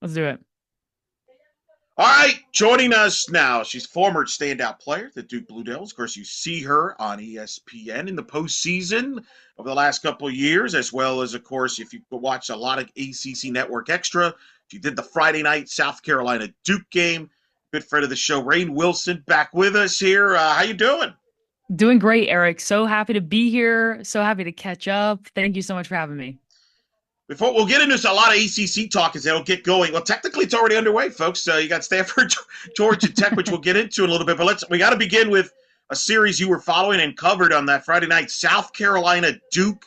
Let's do it. All right, joining us now. She's former standout player, the Duke Blue Devils. Of course, you see her on ESPN in the postseason over the last couple of years, as well as, of course, if you watch a lot of ACC Network Extra. She did the Friday night South Carolina Duke game. Good friend of the show, Raine Wilson, back with us here. How you doing? Doing great, Eric. So happy to be here. So happy to catch up. Thank you so much for having me. Before we'll get into a lot of ACC talk as it'll get going. Well, technically it's already underway, folks. You got Stanford, Georgia Tech, which we'll get into in a little bit. But we got to begin with a series you were following and covered on that Friday night: South Carolina Duke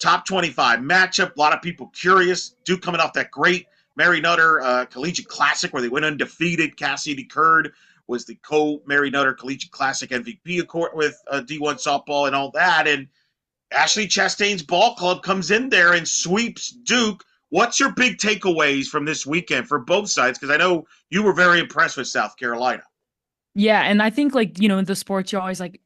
top 25 matchup. A lot of people curious. Duke coming off that great Mary Nutter Collegiate Classic where they went undefeated. Cassidy Curd was the co-Mary Nutter Collegiate Classic MVP with D1 softball and all that. And Ashley Chastain's ball club comes in there and sweeps Duke. What's your big takeaways from this weekend for both sides? Because I know you were very impressed with South Carolina. Yeah, and I think in the sports you're always like,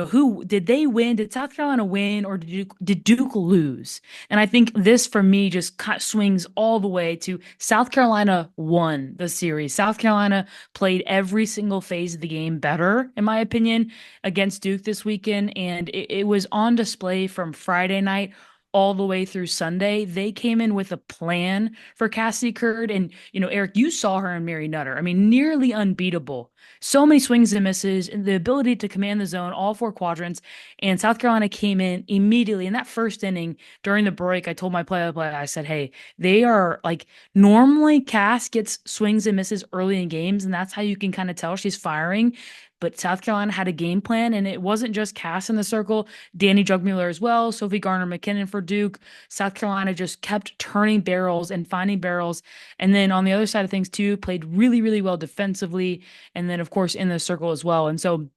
who did they win? Did South Carolina win or did Duke lose? And I think this for me just swings all the way to South Carolina won the series. South Carolina played every single phase of the game better, in my opinion, against Duke this weekend, and it was on display from Friday night all the way through Sunday. They came in with a plan for Cassie Curd. And, Eric, you saw her in Mary Nutter. I mean, nearly unbeatable. So many swings and misses, and the ability to command the zone, all four quadrants. And South Carolina came in immediately in that first inning during the break. I told my play-by-play, I said, hey, they are like normally Cass gets swings and misses early in games, and that's how you can kind of tell she's firing. But South Carolina had a game plan, and it wasn't just Cass in the circle. Danny Jugmuller as well, Sophie Garner McKinnon for Duke. South Carolina just kept turning barrels and finding barrels. And then on the other side of things, too, played really, really well defensively. And then, of course, in the circle as well. And so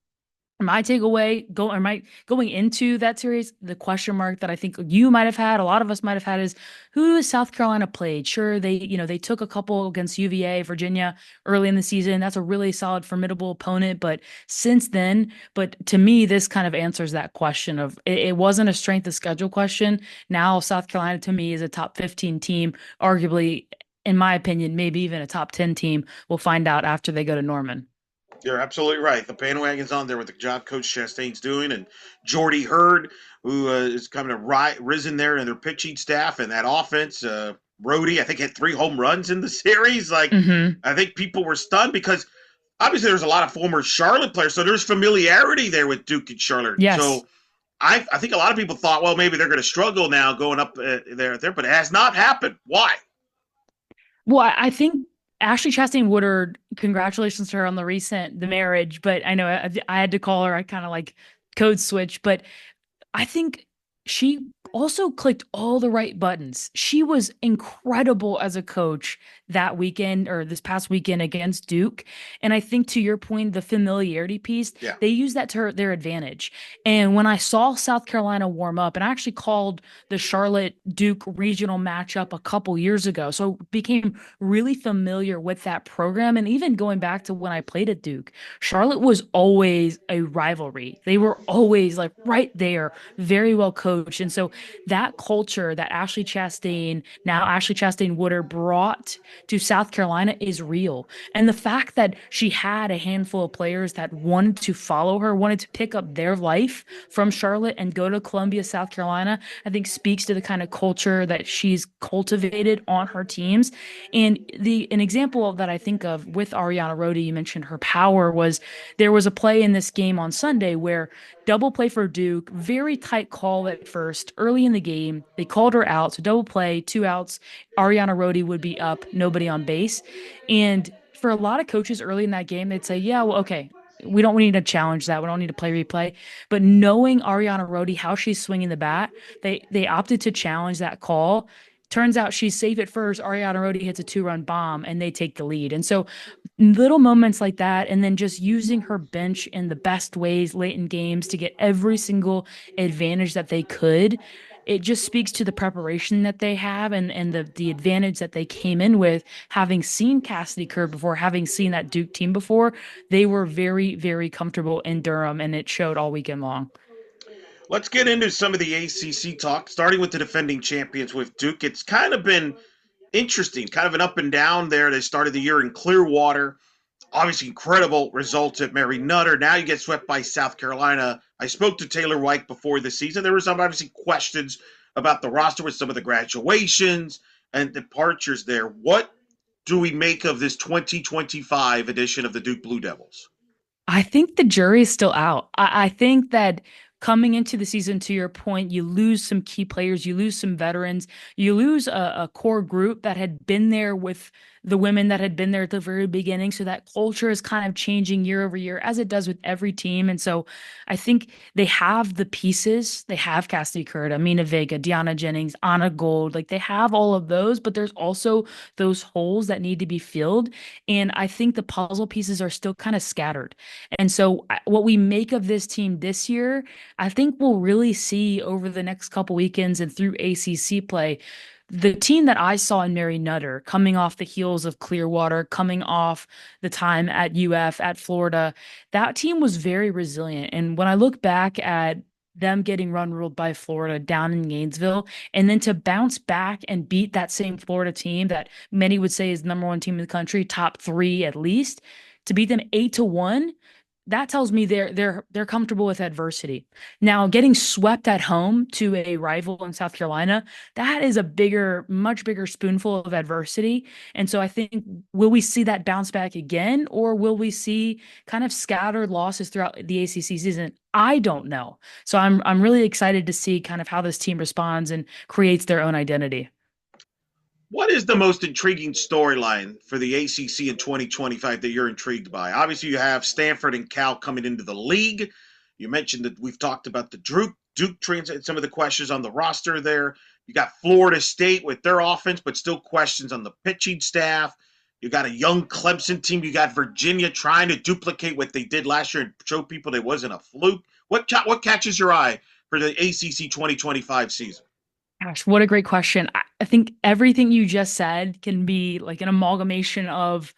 my takeaway going into that series, the question mark that I think you might have had, a lot of us might have had is who has South Carolina played? Sure, they took a couple against UVA, Virginia early in the season. That's a really solid, formidable opponent. But since then, but to me, this kind of answers that question of it wasn't a strength of schedule question. Now South Carolina to me is a top 15 team, arguably, in my opinion, maybe even a top 10 team. We'll find out after they go to Norman. You're absolutely right. The bandwagon's on there with the job Coach Chastain's doing, and Jordy Hurd, who is kind of risen there in their pitching staff and that offense. Brody, I think, had 3 home runs in the series. Like, Hmm. I think people were stunned because obviously there's a lot of former Charlotte players, so there's familiarity there with Duke and Charlotte. Yes. So I think a lot of people thought, well, maybe they're going to struggle now going up there, but it has not happened. Why? Well, I think Ashley Chastain Woodard, congratulations to her on the marriage, but I know I had to call her. I kind of like code switch, but I think she also clicked all the right buttons. She was incredible as a coach that weekend or this past weekend against Duke. And I think to your point, the familiarity piece, Yeah. they use that to their advantage. And when I saw South Carolina warm up, and I actually called the Charlotte Duke regional matchup a couple years ago, so became really familiar with that program. And even going back to when I played at Duke, Charlotte was always a rivalry. They were always like right there, very well coached. And so that culture that Ashley Chastain, now Ashley Chastain Woodard, brought to South Carolina is real. And the fact that she had a handful of players that wanted to follow her, wanted to pick up their life from Charlotte and go to Columbia, South Carolina, I think speaks to the kind of culture that she's cultivated on her teams. And an example of that I think of with Ariana Rodi, you mentioned her power was there was a play in this game on Sunday where double play for Duke, very tight call at first, early in the game. They called her out. So double play, 2 outs. Ariana Rodi would be up, nobody on base. And for a lot of coaches early in that game, they'd say, yeah, well, okay, we don't need to challenge that. We don't need to play replay. But knowing Ariana Rodi, how she's swinging the bat, they opted to challenge that call. Turns out she's safe at first. Ariana Rodi hits a 2-run bomb and they take the lead. And so little moments like that, and then just using her bench in the best ways late in games to get every single advantage that they could. It just speaks to the preparation that they have and the advantage that they came in with, having seen Cassidy Kerr before, having seen that Duke team before. They were very, very comfortable in Durham, and it showed all weekend long. Let's get into some of the ACC talk, starting with the defending champions with Duke. It's kind of been Interesting, kind of an up and down there. They started the year in Clearwater. Obviously, incredible results at Mary Nutter. Now you get swept by South Carolina. I spoke to Taylor White before the season. There were some obviously questions about the roster with some of the graduations and departures there. What do we make of this 2025 edition of the Duke Blue Devils? I think the jury's still out. I think that coming into the season, to your point, you lose some key players, you lose some veterans, you lose a core group that had been there with the women that had been there at the very beginning. So that culture is kind of changing year over year, as it does with every team. And so I think they have the pieces. They have Cassidy Curd, Amina Vega, Deanna Jennings, Anna Gold. Like they have all of those, but there's also those holes that need to be filled. And I think the puzzle pieces are still kind of scattered. And so, what we make of this team this year, I think we'll really see over the next couple weekends and through ACC play. The team that I saw in Mary Nutter coming off the heels of Clearwater, coming off the time at UF, at Florida, that team was very resilient. And when I look back at them getting run ruled by Florida down in Gainesville, and then to bounce back and beat that same Florida team that many would say is the number one team in the country, top three at least, to beat them 8-1, that tells me they're comfortable with adversity. Now, getting swept at home to a rival in South Carolina, that is a bigger, much bigger spoonful of adversity. And so I think, will we see that bounce back again, or will we see kind of scattered losses throughout the ACC season? I don't know. So I'm really excited to see kind of how this team responds and creates their own identity. What is the most intriguing storyline for the ACC in 2025 that you're intrigued by? Obviously, you have Stanford and Cal coming into the league. You mentioned that we've talked about the Duke transit, some of the questions on the roster there. You got Florida State with their offense, but still questions on the pitching staff. You got a young Clemson team. You got Virginia trying to duplicate what they did last year and show people they wasn't a fluke. What catches your eye for the ACC 2025 season? Gosh, what a great question. I think everything you just said can be like an amalgamation of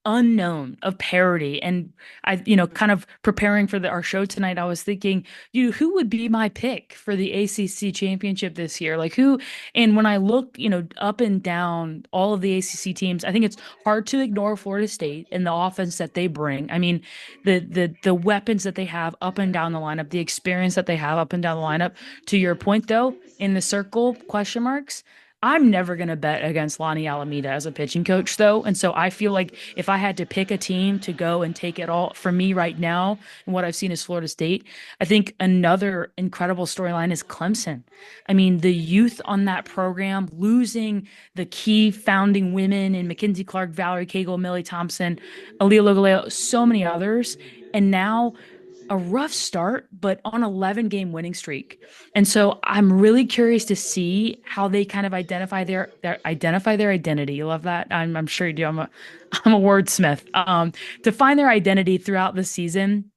unknown, of parody. And kind of preparing for our show tonight, I was thinking, who would be my pick for the ACC championship this year? Like who? And when I look, up and down all of the ACC teams, I think it's hard to ignore Florida State and the offense that they bring. I mean, the weapons that they have up and down the lineup, the experience that they have up and down the lineup. To your point, though, in the circle, question marks. I'm never going to bet against Lonnie Alameda as a pitching coach, though. And so I feel like if I had to pick a team to go and take it all for me right now, and what I've seen is Florida State, I think another incredible storyline is Clemson. I mean, the youth on that program, losing the key founding women in Mackenzie Clark, Valerie Cagle, Millie Thompson, Aaliyah Logaleo, so many others. And now a rough start, but on 11-game winning streak. And so I'm really curious to see how they kind of identify their identity. You love that? I'm sure you do. I'm a wordsmith. To find their identity throughout the season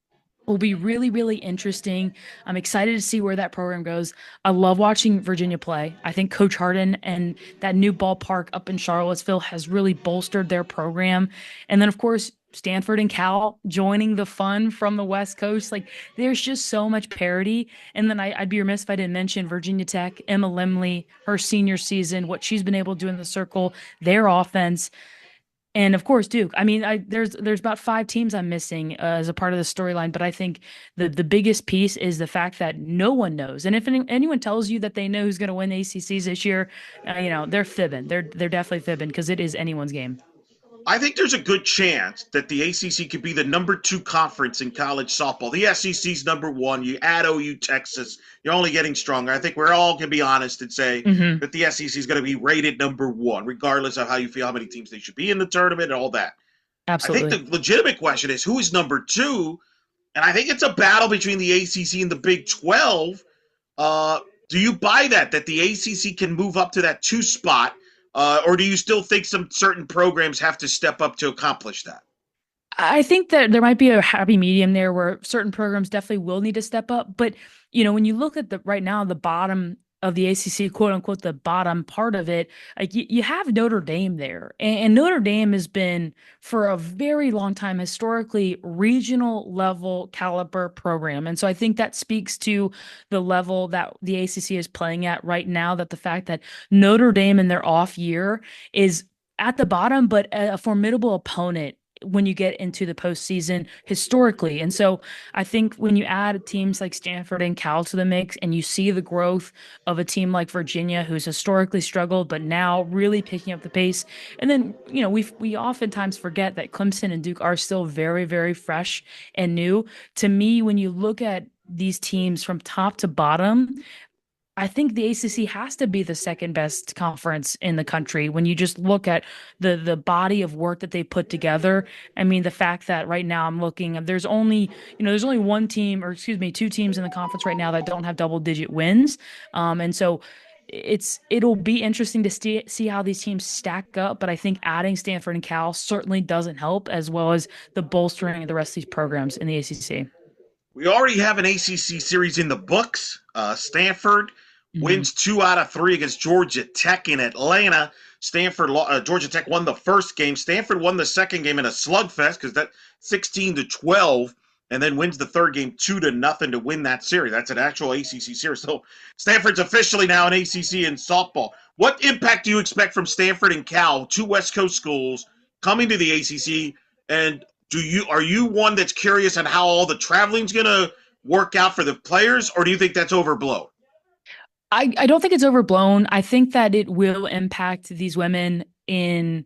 will be really, really interesting. I'm excited to see where that program goes. I love watching Virginia play. I think Coach Harden and that new ballpark up in Charlottesville has really bolstered their program. And then, of course, Stanford and Cal joining the fun from the West Coast. Like, there's just so much parity. And then I'd be remiss if I didn't mention Virginia Tech, Emma Limley, her senior season, what she's been able to do in the circle, their offense. And of course, Duke. I mean, there's about five teams I'm missing as a part of the storyline, but I think the biggest piece is the fact that no one knows. And if anyone tells you that they know who's going to win the ACCs this year, they're fibbing. They're definitely fibbing because it is anyone's game. I think there's a good chance that the ACC could be the number two conference in college softball. The SEC's number one. You add OU, Texas, you're only getting stronger. I think we're all going to be honest and say Hmm. that the SEC is going to be rated number one, regardless of how you feel, how many teams they should be in the tournament, and all that. I think Absolutely. the legitimate question is who is number two, and I think it's a battle between the ACC and the Big 12. Uh, do you buy that the ACC can move up to that two spot, or do you still think some certain programs have to step up to accomplish that? I think that there might be a happy medium there where certain programs definitely will need to step up. But, when you look at the right now, the bottom of the ACC, quote unquote, the bottom part of it, like you have Notre Dame there. And Notre Dame has been for a very long time historically regional level caliber program. And so I think that speaks to the level that the ACC is playing at right now, that the fact that Notre Dame in their off year is at the bottom, but a formidable opponent when you get into the postseason historically. And so I think when you add teams like Stanford and Cal to the mix and you see the growth of a team like Virginia, who's historically struggled, but now really picking up the pace. And then, we oftentimes forget that Clemson and Duke are still very, very fresh and new. To me, when you look at these teams from top to bottom, I think the ACC has to be the second best conference in the country when you just look at the body of work that they put together. I mean, the fact that right now I'm looking, there's only one team, or excuse me, two teams in the conference right now that don't have double digit wins. And so it'll be interesting to see how these teams stack up, but I think adding Stanford and Cal certainly doesn't help, as well as the bolstering of the rest of these programs in the ACC. We already have an ACC series in the books. Stanford wins 2 out of 3 against Georgia Tech in Atlanta. Georgia Tech won the first game. Stanford won the second game in a slugfest because that 16-12, and then wins the third game 2-0 to win that series. That's an actual ACC series. So Stanford's officially now an ACC in softball. What impact do you expect from Stanford and Cal, two West Coast schools, coming to the ACC? And are you one that's curious on how all the traveling's going to work out for the players, or do you think that's overblown? I don't think it's overblown. I think that it will impact these women in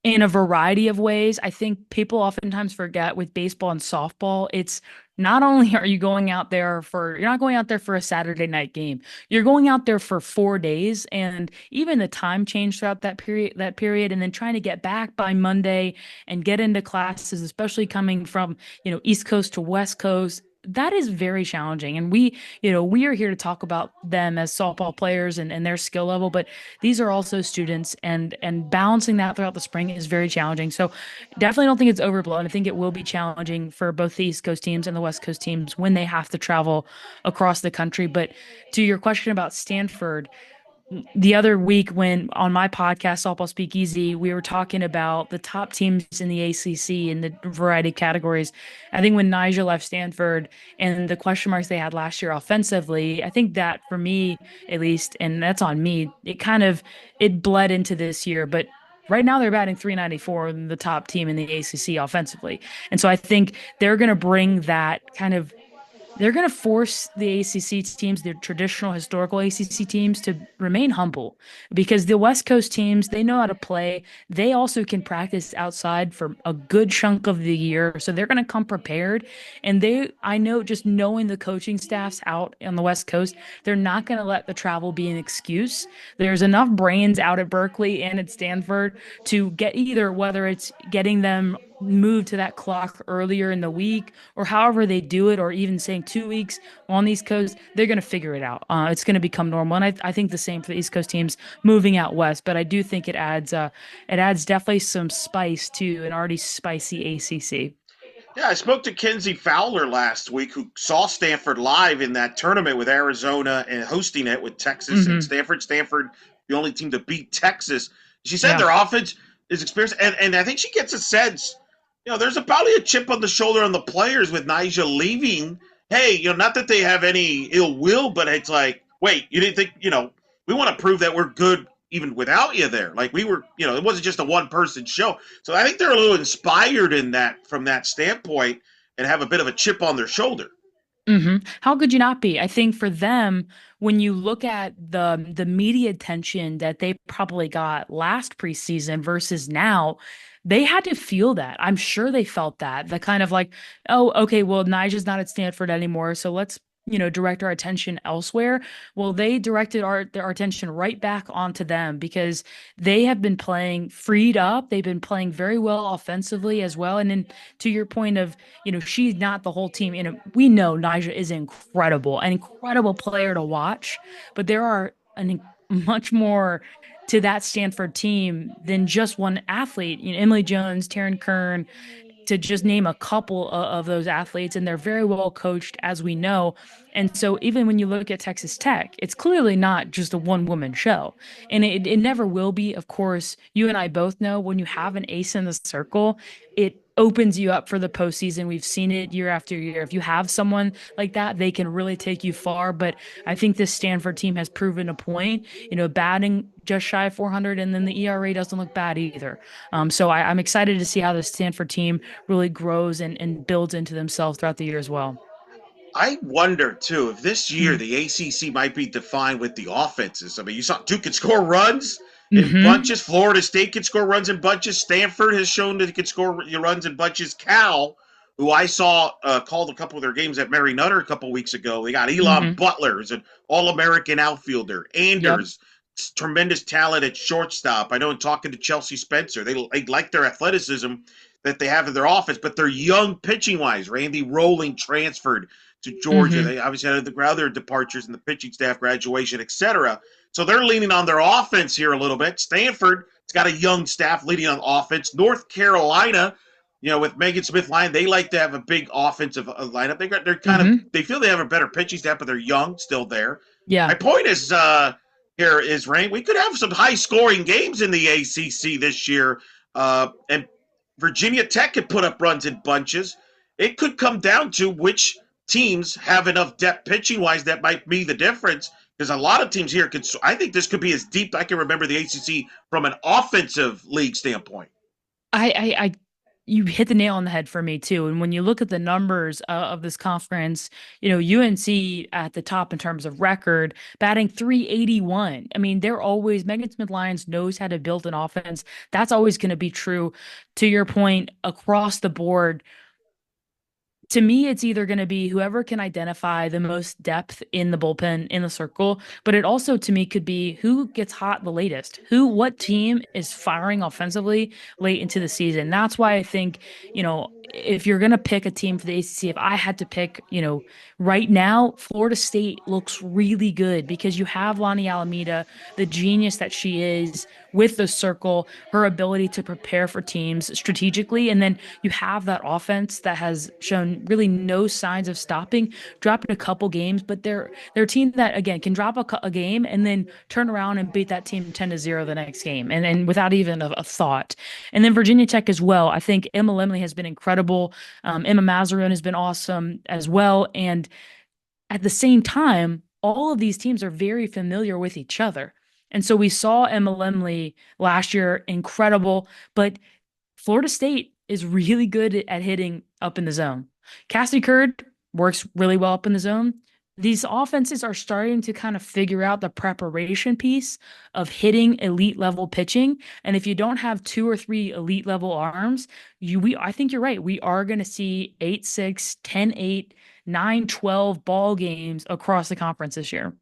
a variety of ways. I think people oftentimes forget with baseball and softball, it's not only are you going out there for, you're not going out there for a Saturday night game. You're going out there for 4 days, and even the time change throughout that period, and then trying to get back by Monday and get into classes, especially coming from, East Coast to West Coast. That is very challenging. And we are here to talk about them as softball players and their skill level, but these are also students, and balancing that throughout the spring is very challenging. So definitely don't think it's overblown. I think it will be challenging for both the East Coast teams and the West Coast teams when they have to travel across the country. But to your question about Stanford, the other week when on my podcast, Softball Speakeasy, we were talking about the top teams in the ACC in the variety of categories. I think when Nigel left Stanford and the question marks they had last year offensively, I think that for me, at least, and that's on me, it bled into this year. But right now they're batting 394, and the top team in the ACC offensively. And so I think they're going to bring that kind of they're going to force the ACC teams, the traditional historical ACC teams, to remain humble, because the West Coast teams, they know how to play. They also can practice outside for a good chunk of the year. So they're going to come prepared. And I know, just knowing the coaching staffs out on the West Coast, they're not going to let the travel be an excuse. There's enough brains out at Berkeley and at Stanford to get, either whether it's getting them moved to that clock earlier in the week, or however they do it, or even saying 2 weeks on the East Coast, they're going to figure it out. It's going to become normal. And I think the same for the East Coast teams moving out west. But I do think it adds definitely some spice to an already spicy ACC. Yeah, I spoke to Kenzie Fowler last week, who saw Stanford live in that tournament with Arizona and hosting it with Texas and Hmm. Stanford. Stanford, the only team to beat Texas. She said Yeah. their offense is experienced, and I think she gets a sense, there's probably a chip on the shoulder on the players with Nigel leaving. Hey, not that they have any ill will, but it's like, wait, you didn't think, we want to prove that we're good even without you there. Like we were, it wasn't just a one person show. So I think they're a little inspired in that from that standpoint and have a bit of a chip on their shoulder. How could you not be? I think for them, when you look at the media attention that they probably got last preseason versus now, they had to feel that. I'm sure they felt that. The kind of like, oh, okay, well, Nigel's not at Stanford anymore, so let's, direct our attention elsewhere. Well, they directed our attention right back onto them, because they have been playing freed up. They've been playing very well offensively as well. And then to your point of, she's not the whole team. We know Nyjah is an incredible player to watch, but there are much more to that Stanford team than just one athlete. Emily Jones, Taryn Kern, to just name a couple of those athletes, and they're very well coached, as we know. And so, even when you look at Texas Tech, it's clearly not just a one woman show, and it never will be. Of course, you and I both know when you have an ace in the circle, it opens you up for the postseason. We've seen it year after year. If you have someone like that, they can really take you far. But I think this Stanford team has proven a point, batting just shy of 400, and then the ERA doesn't look bad either. So I'm excited to see how the Stanford team really grows and builds into themselves throughout the year as well. I wonder too if this year Mm-hmm. the ACC might be defined with the offenses. I mean, you saw Duke can score runs in Mm-hmm. bunches. Florida State can score runs in bunches. Stanford has shown that it can score runs in bunches. Cal, who I saw called a couple of their games at Mary Nutter a couple of weeks ago, they got Elon Mm-hmm. Butler, who's an All-American outfielder. Yep. Anders, tremendous talent at shortstop. I know in talking to Chelsea Spencer, they like their athleticism that they have in their offense, but they're young pitching wise. Randy Rolling transferred to Georgia. Mm-hmm. They obviously had the other departures in the pitching staff graduation, etc. So they're leaning on their offense here a little bit. Stanford has got a young staff leading on offense. North Carolina, with Megan Smith line, they like to have a big offensive lineup. Mm-hmm. They feel they have a better pitching staff, but they're young, still there. Yeah. My point is here is Raine. We could have some high scoring games in the ACC this year, and Virginia Tech could put up runs in bunches. It could come down to which teams have enough depth pitching wise that might be the difference. Because a lot of teams here could. I think this could be as deep. I can remember the ACC from an offensive league standpoint. I you hit the nail on the head for me too. And when you look at the numbers of this conference, UNC at the top in terms of record, batting 381. I mean, they're always Megan Smith Lyons knows how to build an offense. That's always going to be true. To your point, across the board, to me, it's either going to be whoever can identify the most depth in the bullpen in the circle, but it also to me could be who gets hot the latest, what team is firing offensively late into the season. That's why I think, if you're going to pick a team for the ACC, if I had to pick, right now, Florida State looks really good because you have Lonnie Alameda, the genius that she is with the circle, her ability to prepare for teams strategically. And then you have that offense that has shown really no signs of stopping, dropping a couple games, but they're a team that again can drop a game and then turn around and beat that team 10-0 the next game, and without even a thought. And then Virginia Tech as well. I think Emma Lemley has been incredible. Emma Mazarin has been awesome as well. And at the same time, all of these teams are very familiar with each other. And so we saw Emma Lemley last year, incredible, but Florida State is really good at hitting up in the zone. Cassidy Curd works really well up in the zone. These offenses are starting to kind of figure out the preparation piece of hitting elite level pitching. And if you don't have two or three elite level arms, I think you're right. We are going to see 8-6, 10-8, 9-12 ball games across the conference this year.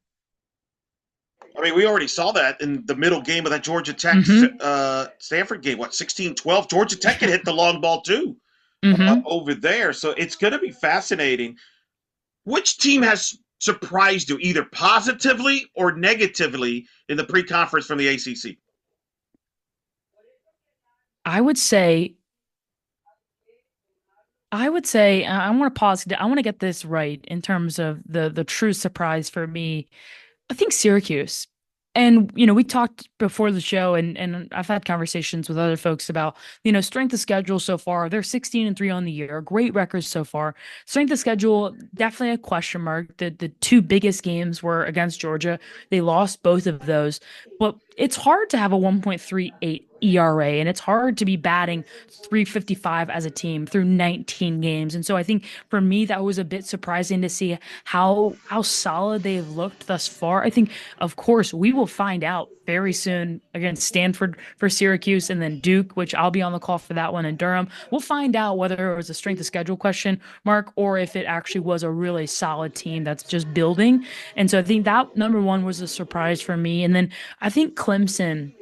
I mean, we already saw that in the middle game of that Georgia Tech Mm-hmm. Stanford game. What, 16-12? Georgia Tech can hit the long ball too Mm-hmm. over there. So it's going to be fascinating. Which team has surprised you either positively or negatively in the pre-conference from the ACC? I would say I want to pause. I want to get this right in terms of the true surprise for me. I think Syracuse. And we talked before the show, and I've had conversations with other folks about, strength of schedule so far. They're 16-3 on the year, great records so far. Strength of schedule, definitely a question mark. The two biggest games were against Georgia. They lost both of those. But it's hard to have a 1.38 ERA, and it's hard to be batting 355 as a team through 19 games. And so I think for me, that was a bit surprising to see how solid they've looked thus far. I think, of course, we will find out very soon against Stanford for Syracuse and then Duke, which I'll be on the call for that one in Durham. We'll find out whether it was a strength of schedule question, Mark, or if it actually was a really solid team that's just building. And so I think that number one was a surprise for me. And then I think Clemson,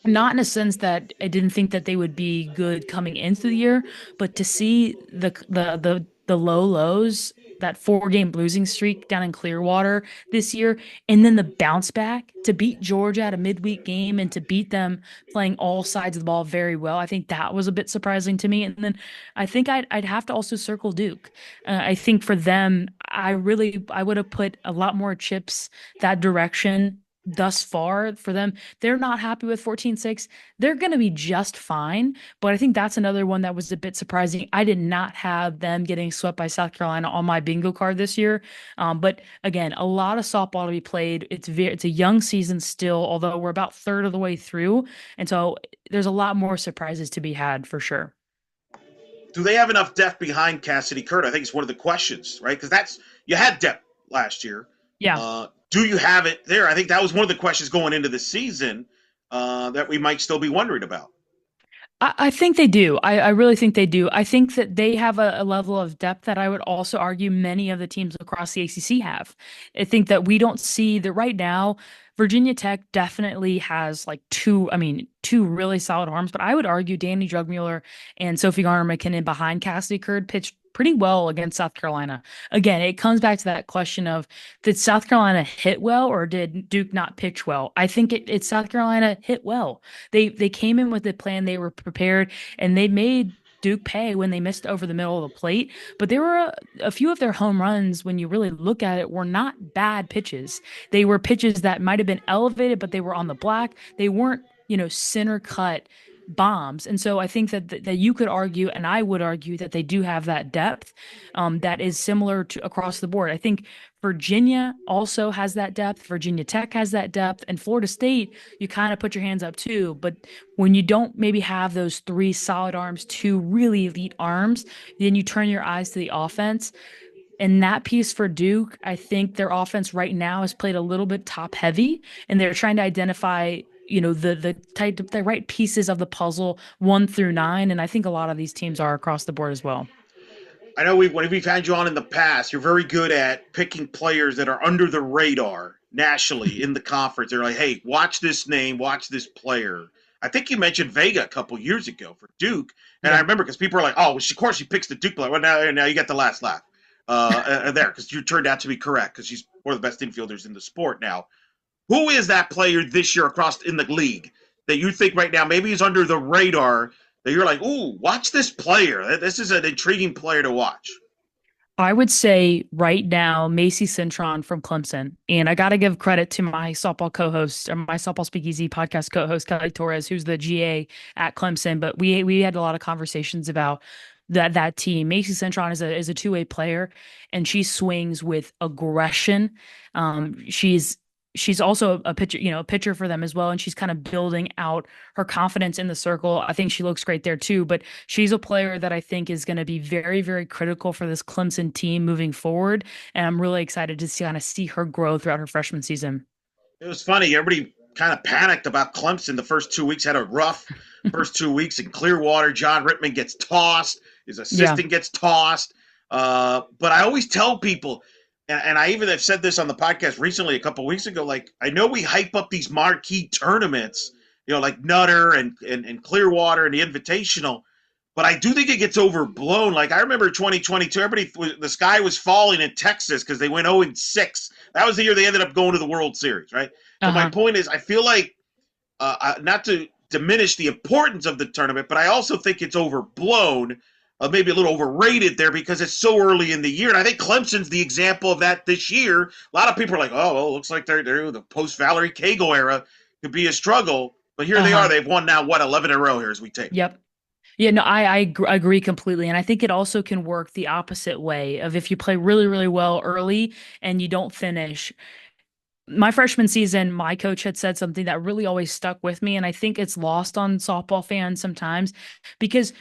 not in a sense that I didn't think that they would be good coming into the year, but to see the low lows that 4 game losing streak down in Clearwater this year, and then the bounce back to beat Georgia at a midweek game and to beat them playing all sides of the ball very well. I think that was a bit surprising to me. And then I think I'd have to also circle Duke. I think for them, I would have put a lot more chips that direction thus far for them. They're not happy with 14-6. They're going to be just fine, but I think that's another one that was a bit surprising. I did not have them getting swept by South Carolina on my bingo card this year. But again, a lot of softball to be played. It's a young season still, although we're about third of the way through, and so there's a lot more surprises to be had for sure. Do they have enough depth behind Cassidy Kurt? I think it's one of the questions, right? Because you had depth last year. Yeah. Do you have it there? I think that was one of the questions going into the season that we might still be wondering about. I think they do. I really think they do. I think that they have a level of depth that I would also argue many of the teams across the ACC have. I think that we don't see that right now. Virginia Tech definitely has like two really solid arms, but I would argue Danny Drugmuller and Sophie Garner McKinnon behind Cassidy Curd pitched pretty well against South Carolina. Again, it comes back to that question of did South Carolina hit well or did Duke not pitch well? I think it's South Carolina hit well. They came in with a plan, they were prepared, and they made Duke pay when they missed over the middle of the plate. But there were a few of their home runs, when you really look at it, were not bad pitches. They were pitches that might have been elevated, but they were on the black. They weren't, center cut bombs. And so I think that you could argue, and I would argue that they do have that depth that is similar to across the board. I think Virginia also has that depth. Virginia Tech has that depth, and Florida State, you kind of put your hands up too. But when you don't maybe have those three solid arms, two really elite arms, then you turn your eyes to the offense. And that piece for Duke, I think their offense right now is played a little bit top heavy, and they're trying to identify the right pieces of the puzzle 1 through 9, and I think a lot of these teams are across the board as well. I know when we've had you on in the past, you're very good at picking players that are under the radar nationally in the conference. They're like, hey, watch this name, watch this player. I think you mentioned Vega a couple years ago for Duke, and Yeah. I remember because people were like, oh, well, of course she picks the Duke player. Well, now you got the last laugh there because you turned out to be correct because she's one of the best infielders in the sport now. Who is that player this year across in the league that you think right now maybe is under the radar that you're like, ooh, watch this player. This is an intriguing player to watch. I would say right now, Macy Cintron from Clemson. And I got to give credit to my softball co-host, or my softball speakeasy podcast co-host, Kelly Torres, who's the GA at Clemson. But we had a lot of conversations about that team. Macy Cintron is a two-way player, and she swings with aggression. She's also a pitcher, a pitcher for them as well. And she's kind of building out her confidence in the circle. I think she looks great there too, but she's a player that I think is going to be very, very critical for this Clemson team moving forward. And I'm really excited to kind of see her grow throughout her freshman season. It was funny. Everybody kind of panicked about Clemson the first 2 weeks, had a rough first 2 weeks in Clearwater. John Rittman gets tossed. His assistant gets tossed. But I always tell people, and I even have said this on the podcast recently a couple of weeks ago, like I know we hype up these marquee tournaments, like Nutter and Clearwater and the Invitational, but I do think it gets overblown. Like I remember 2022, the sky was falling in Texas because they went 0-6. That was the year they ended up going to the World Series, right? So my point is, I feel like not to diminish the importance of the tournament, but I also think it's overblown. Maybe a little overrated there because it's so early in the year. And I think Clemson's the example of that this year. A lot of people are like, oh, well, it looks like they're the post-Valerie Cagle era could be a struggle. But here they are. They've won now, 11 in a row here as we tape. Yep. Yeah, no, I agree completely. And I think it also can work the opposite way of if you play really, really well early and you don't finish. My freshman season, my coach had said something that really always stuck with me. And I think it's lost on softball fans sometimes because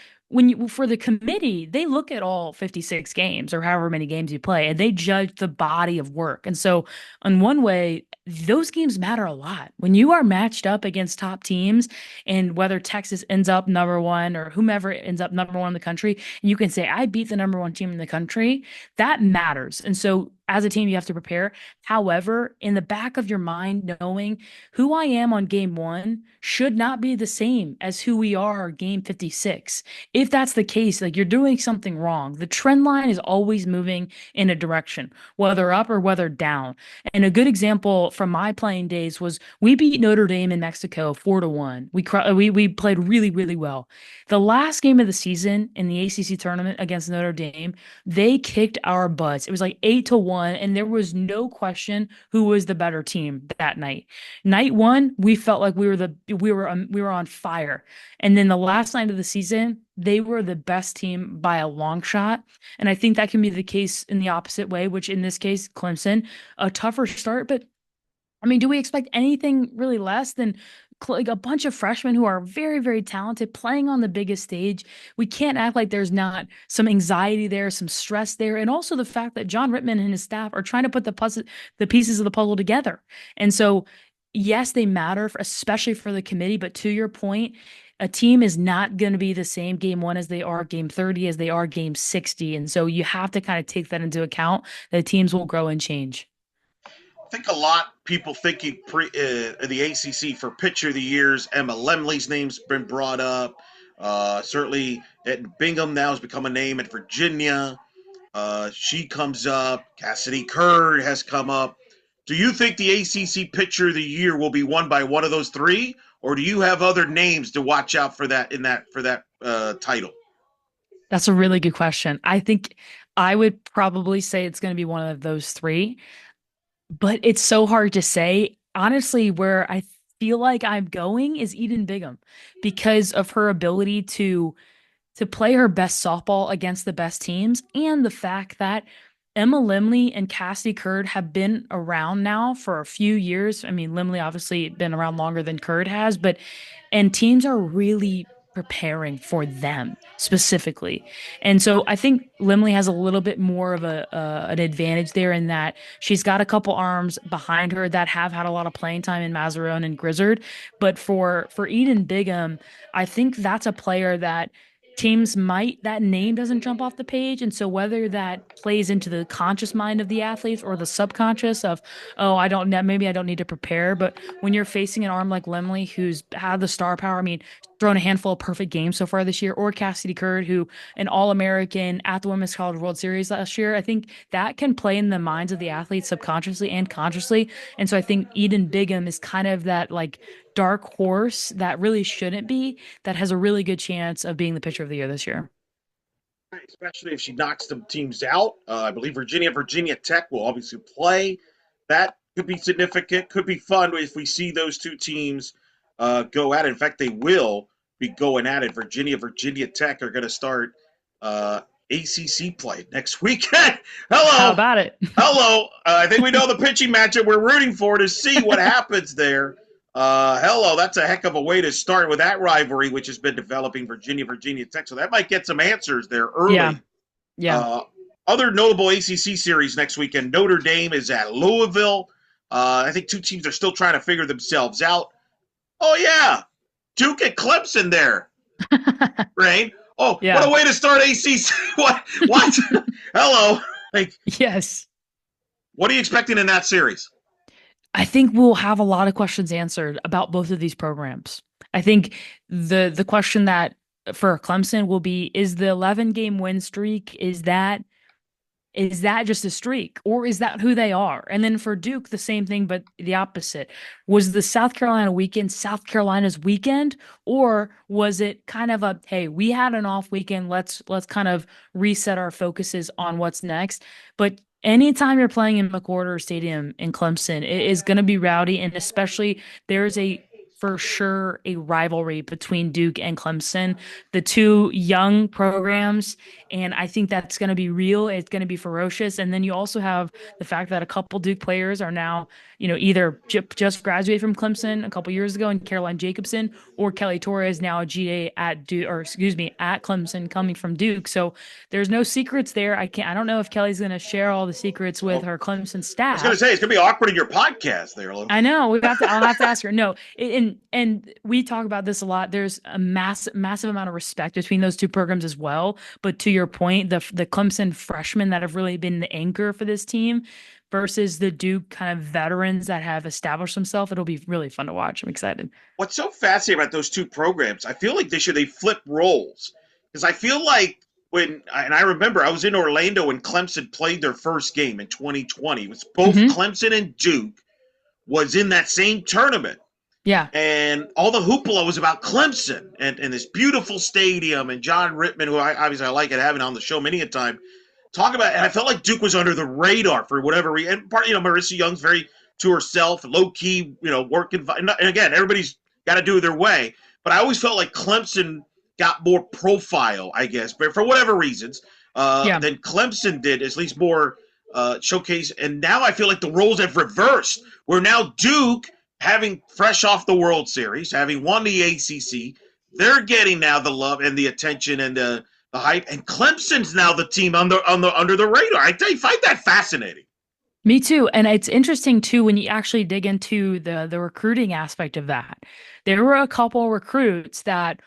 for the committee, they look at all 56 games or however many games you play, and they judge the body of work. And so in one way, those games matter a lot. When you are matched up against top teams, and whether Texas ends up number one or whomever ends up number one in the country, and you can say, I beat the number one team in the country, that matters. And so as a team, you have to prepare. However, in the back of your mind, knowing who I am on game one should not be the same as who we are game 56. If that's the case, like you're doing something wrong. The trend line is always moving in a direction, whether up or whether down. And a good example from my playing days was we beat Notre Dame in Mexico 4-1. We played really, really well. The last game of the season in the ACC tournament against Notre Dame, they kicked our butts. It was like 8-1, and there was no question who was the better team that night. Night one, we felt like we were on fire, and then the last night of the season, they were the best team by a long shot. And I think that can be the case in the opposite way, which in this case, Clemson, a tougher start, but I mean, do we expect anything really less than like a bunch of freshmen who are very, very talented playing on the biggest stage? We can't act like there's not some anxiety there, some stress there, and also the fact that John Rittman and his staff are trying to put the pieces of the puzzle together. And so, yes, they matter, especially for the committee. But to your point, a team is not going to be the same game one as they are game 30 as they are game 60. And so you have to kind of take that into account that teams will grow and change. I think a lot people thinking the ACC for pitcher of the years. Emma Lemley's name's been brought up. Certainly, at Bingham now has become a name at Virginia. She comes up. Cassidy Curd has come up. Do you think the ACC pitcher of the year will be won by one of those three, or do you have other names to watch out for that title? That's a really good question. I think I would probably say it's going to be one of those three, but it's so hard to say. Honestly, where I feel like I'm going is Eden Bigham because of her ability to play her best softball against the best teams and the fact that Emma Limley and Cassie Curd have been around now for a few years. I mean, Limley obviously been around longer than Curd has, but and teams are really preparing for them specifically. And so I think Limley has a little bit more of a an advantage there in that she's got a couple arms behind her that have had a lot of playing time in Mazaron and Grizzard. But for Eden Bigham, I think that's a player that teams might that name doesn't jump off the page, and so whether that plays into the conscious mind of the athletes or the subconscious of, oh, I don't know, maybe I don't need to prepare. But when you're facing an arm like Lemley who's had the star power, I mean, thrown a handful of perfect games so far this year, or Cassidy Curd, who an All-American at the Women's College World Series last year, I think that can play in the minds of the athletes subconsciously and consciously. And so I think Eden Bigham is kind of that like dark horse that really shouldn't be, that has a really good chance of being the pitcher of the year this year. Especially if she knocks some teams out. I believe Virginia Tech will obviously play. That could be significant, could be fun if we see those two teams go at it. In fact, they will be going at it. Virginia Tech are going to start ACC play next weekend. How Hello. about it? Hello. I think we know the pitching matchup we're rooting for to see what happens there. Hello, that's a heck of a way to start with that rivalry, which has been developing Virginia Tech. So that might get some answers there early. Yeah. Yeah. Other notable ACC series next weekend. Notre Dame is at Louisville. I think two teams are still trying to figure themselves out. Oh, yeah. Duke at Clemson there, Raine. Oh, Yeah. what a way to start ACC. What? Hello. Like, Yes. what are you expecting in that series? I think we'll have a lot of questions answered about both of these programs. I think the question that for Clemson will be, is the 11 game win streak, is that just a streak, or is that who they are? And then for Duke, the same thing, but the opposite. Was the South Carolina weekend South Carolina's weekend, or was it kind of a, hey, we had an off weekend, let's kind of reset our focuses on what's next? But anytime you're playing in McWhorter Stadium in Clemson, it is going to be rowdy, and especially there's a for sure a rivalry between Duke and Clemson, the two young programs. And I think that's going to be real. It's going to be ferocious. And then you also have the fact that a couple Duke players are now, either just graduated from Clemson a couple years ago, and Caroline Jacobson, or Kelly Torres, now a GA at Duke, or excuse me, at Clemson, coming from Duke. So there's no secrets there. I don't know if Kelly's going to share all the secrets with her Clemson I was staff. going to say, it's going to be awkward in your podcast there. I know. I'll have to ask her. No, and And we talk about this a lot. There's a massive amount of respect between those two programs as well. But to your point, the Clemson freshmen that have really been the anchor for this team versus the Duke kind of veterans that have established themselves, it'll be really fun to watch. I'm excited. What's so fascinating about those two programs, I feel like they flip roles. Because I feel like and I remember I was in Orlando when Clemson played their first game in 2020. It was both Hmm. Clemson and Duke was in that same tournament. Yeah. And all the hoopla was about Clemson and this beautiful stadium and John Rittman, who I like it having on the show many a time, talk about. And I felt like Duke was under the radar for whatever reason. And part, Marissa Young's very to herself, low key, working. And again, everybody's got to do it their way. But I always felt like Clemson got more profile, I guess, but for whatever reasons, Yeah. than Clemson did, at least more showcase. And now I feel like the roles have reversed. Where now Duke, having fresh off the World Series, having won the ACC, they're getting now the love and the attention and the hype. And Clemson's now the team under the radar. I find that fascinating. Me too. And it's interesting too when you actually dig into the recruiting aspect of that. There were a couple recruits that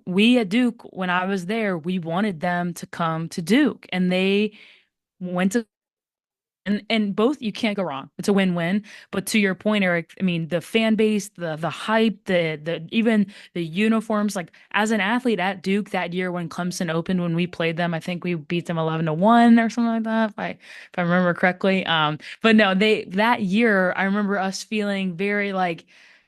we at Duke, when I was there, we wanted them to come to Duke, and they went to and both, you can't go wrong. It's a win-win. But to your point, Eric, I mean, the fan base, the hype, the even the uniforms, like as an athlete at Duke that year when Clemson opened, when we played them, I think we beat them 11-1 or something like that, if I remember correctly. But no, they that year, I remember us feeling very like,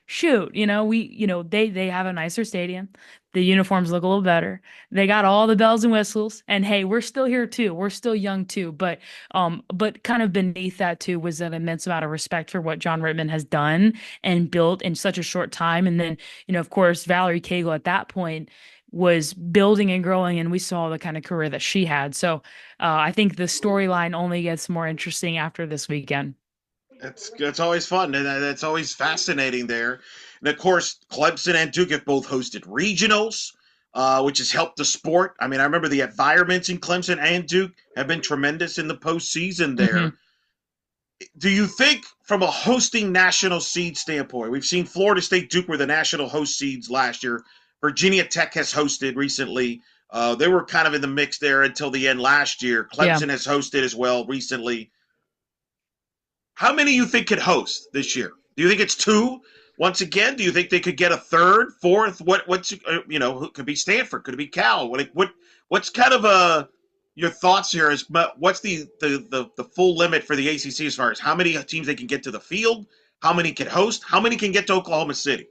shoot, they have a nicer stadium. The uniforms look a little better. They got all the bells and whistles. And hey, we're still here too. We're still young too. But kind of beneath that too was an immense amount of respect for what John Rittman has done and built in such a short time. And then, of course, Valerie Cagle at that point was building and growing, and we saw the kind of career that she had. So I think the storyline only gets more interesting after this weekend. It's always fun, and that's always fascinating there. And of course, Clemson and Duke have both hosted regionals, which has helped the sport. I mean, I remember the environments in Clemson and Duke have been tremendous in the postseason there. Hmm. Do you think, from a hosting national seed standpoint, we've seen Florida State, Duke were the national host seeds last year. Virginia Tech has hosted recently. They were kind of in the mix there until the end last year. Yeah. Clemson has hosted as well recently. How many you think could host this year? Do you think it's two? Once again, do you think they could get a third, fourth? What's could be Stanford, could it be Cal? What's kind of your thoughts here? Is what's the full limit for the ACC as far as how many teams they can get to the field, how many can host, how many can get to Oklahoma City?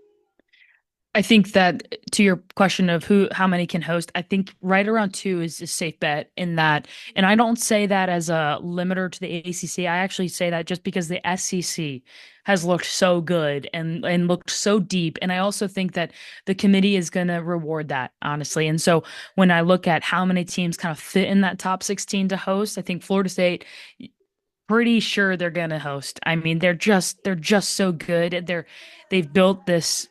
I think that to your question of how many can host, I think right around two is a safe bet in that. And I don't say that as a limiter to the ACC. I actually say that just because the SEC has looked so good and looked so deep. And I also think that the committee is going to reward that, honestly. And so when I look at how many teams kind of fit in that top 16 to host, I think Florida State, pretty sure they're going to host. I mean, they're just so good. They've built this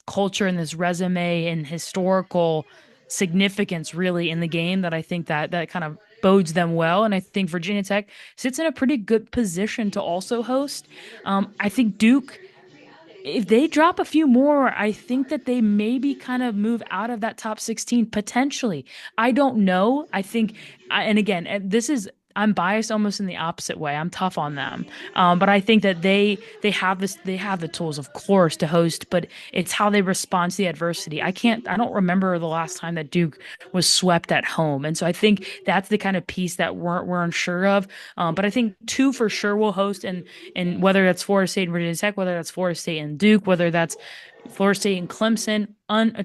culture and this resume and historical significance really in the game that I think that kind of bodes them well. And I think Virginia Tech sits in a pretty good position to also host. I think Duke, if they drop a few more, I think that they maybe kind of move out of that top 16 potentially. I don't know. I think, and again, I'm biased almost in the opposite way. I'm tough on them, but I think that they have the tools, of course, to host, but it's how they respond to the adversity. I don't remember the last time that Duke was swept at home, and so I think that's the kind of piece that we're unsure of. But I think two for sure will host, and whether that's Florida State and Virginia Tech, whether that's Florida State and Duke, whether that's Florida State and Clemson,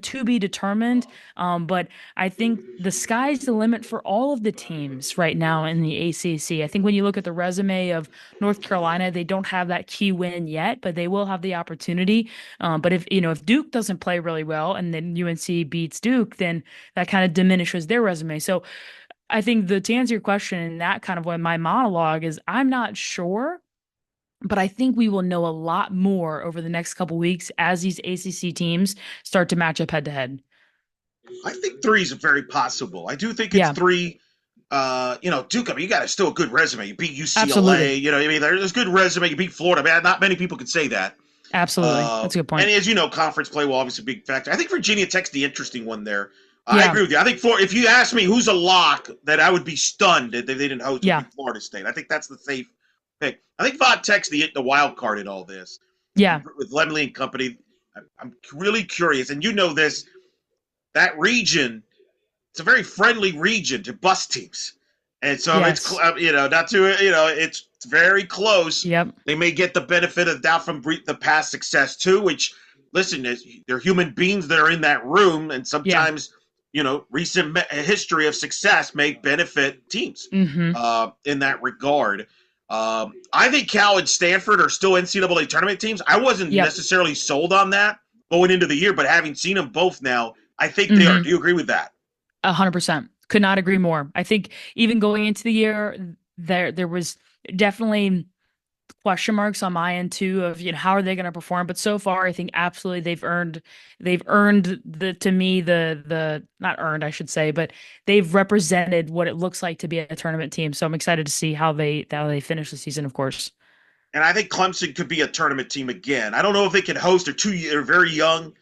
to be determined. But I think the sky's the limit for all of the teams right now in the ACC. I think when you look at the resume of North Carolina, they don't have that key win yet, but they will have the opportunity. But if Duke doesn't play really well and then UNC beats Duke, then that kind of diminishes their resume. So I think to answer your question, and that kind of what my monologue is, I'm not sure. But I think we will know a lot more over the next couple weeks as these ACC teams start to match up head to head. I think three is very possible. I do think it's Yeah, three. Duke, I mean, you got still a good resume. You beat UCLA. absolutely. I mean, there's a good resume. You beat Florida. Man, not many people can say that. Absolutely. That's a good And point. as you know, conference play will obviously be a big factor. I think Virginia Tech's the interesting one there. I Yeah. agree with you. I think if you ask me who's a lock that I would be stunned if they didn't host, would be Yeah. Florida State. I think that's the safe pick. I think Vod Tech's the wild card in all this Yeah. with Lemley and company. I'm really curious, and you know this, that region, it's a very friendly region to bus teams. And so if it's, Yes. not to, it's very close. Yep. They may get the benefit of doubt from the past success too, which, listen, they're human beings that are in that room. And Yeah. sometimes, recent history of success may benefit teams Mm-hmm. in that regard. I think Cal and Stanford are still NCAA tournament teams. I wasn't Yep. necessarily sold on that going into the year, but having seen them both now, I think they are. Mm-hmm. Do you agree with that? 100%. Could not agree more. I think even going into the year, there was definitely question marks on my end too of how are they going to perform. But so far, I think absolutely they've earned the to me the not earned I should say, but they've represented what it looks like to be a tournament team. So I'm excited to see how they finish the season. Of course. And I think Clemson could be a tournament team again. I don't know if they can host. They're very young,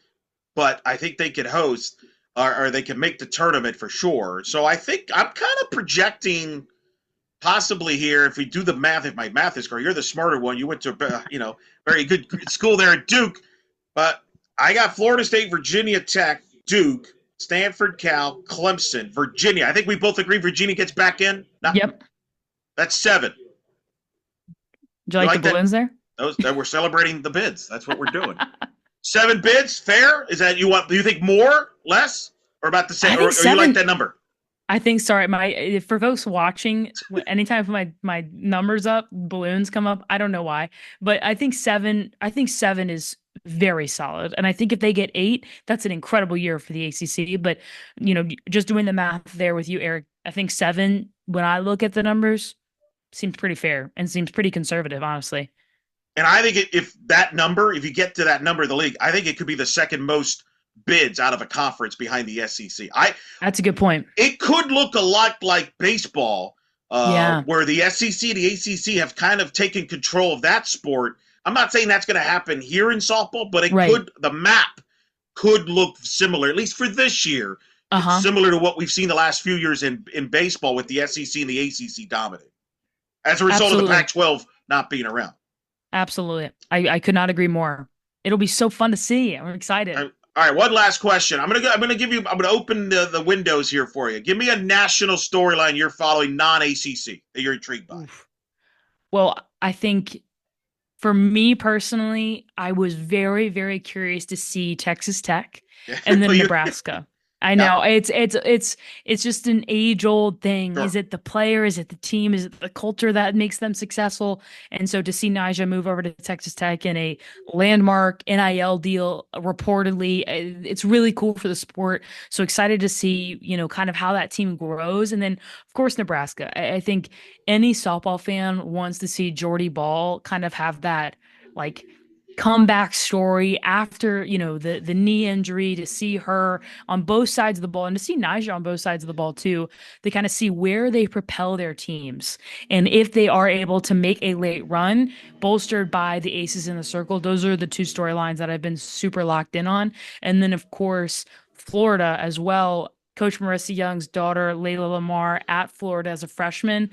but I think they could host or they can make the tournament for sure. So I think I'm kind of projecting possibly here if we do the math. If my math is correct, you're the smarter one. You went to very good school there at Duke, but I got Florida State, Virginia Tech, Duke, Stanford, Cal, Clemson, Virginia. I think we both agree Virginia gets back in. No, Yep. that's 7. Do you You like the like that? balloons there? Those that we're celebrating the bids. That's what we're doing. 7 bids, fair? Is that you want? Do you think more, less, or about the same? I think Or you like seven. that number? I think sorry, for folks watching, anytime I put my numbers up, balloons come up. I don't know why, but I think seven is very solid, and I think if they get 8, that's an incredible year for the ACC. But just doing the math there with you, Eric, I think 7. When I look at the numbers, seems pretty fair and seems pretty conservative, honestly. And I think if you get to that number of the league, I think it could be the second most bids out of a conference behind the SEC. That's a good point. It could look a lot like baseball, Yeah, where the SEC, the ACC have kind of taken control of that sport. I'm not saying that's going to happen here in softball, but it right. could. The map could look similar, at least for this year, Uh-huh. similar to what we've seen the last few years in baseball with the SEC and the ACC dominating as a result of the Absolutely. Pac-12 not being around. Absolutely. I could not agree more. It'll be so fun to see. I'm excited. All right, one last question. I'm gonna open the windows here for you. Give me a national storyline you're following non-ACC that you're intrigued by. Oof. Well, I think for me personally, I was very, very curious to see Texas Tech and then Nebraska. I Yeah, know it's just an age-old thing. sure. Is it the player? Is it the team? Is it the culture that makes them successful? And so to see Nija move over to Texas Tech in a landmark NIL deal, reportedly, it's really cool for the sport. So excited to see, kind of how that team grows. And then, of course, Nebraska. I think any softball fan wants to see Jordy Ball kind of have that like comeback story after the knee injury, to see her on both sides of the ball and to see Nija on both sides of the ball too, to kind of see where they propel their teams and if they are able to make a late run bolstered by the aces in the circle. Those are the two storylines that I've been super locked in on. And then of course Florida as well. Coach Marissa Young's daughter, Layla Lamar, at Florida as a freshman.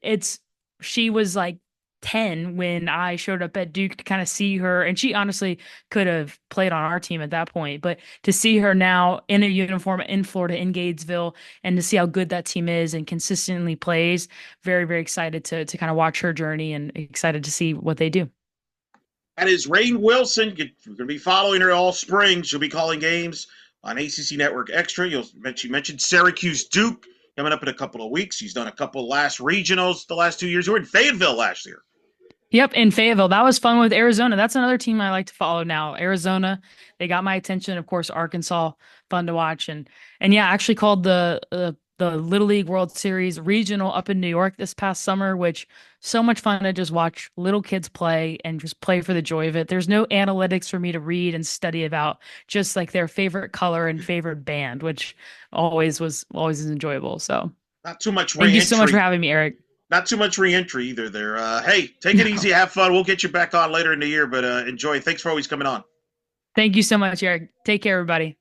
It's She was like 10 when I showed up at Duke to kind of see her, and she honestly could have played on our team at that point, but to see her now in a uniform in Florida, in Gainesville, and to see how good that team is and consistently plays, very, very excited to kind of watch her journey and excited to see what they do. That is Raine Wilson. You're going to be following her all spring. She'll be calling games on ACC Network Extra. She mentioned Syracuse Duke coming up in a couple of weeks. She's done a couple of last regionals the last 2 years. You were in Fayetteville last year. Yep, in Fayetteville. That was fun with Arizona. That's another team I like to follow now. Arizona, they got my attention. Of course, Arkansas, fun to watch. And yeah, I actually called the Little League World Series regional up in New York this past summer, which so much fun to just watch little kids play and just play for the joy of it. There's no analytics for me to read and study about, just like their favorite color and favorite band, which always is enjoyable. So Not too much thank you so much for reentry. having me, Eric. not too much reentry either there. Hey, take it easy, No. have fun. We'll get you back on later in the year, but enjoy. Thanks for always coming on. Thank you so much, Eric. Take care, everybody.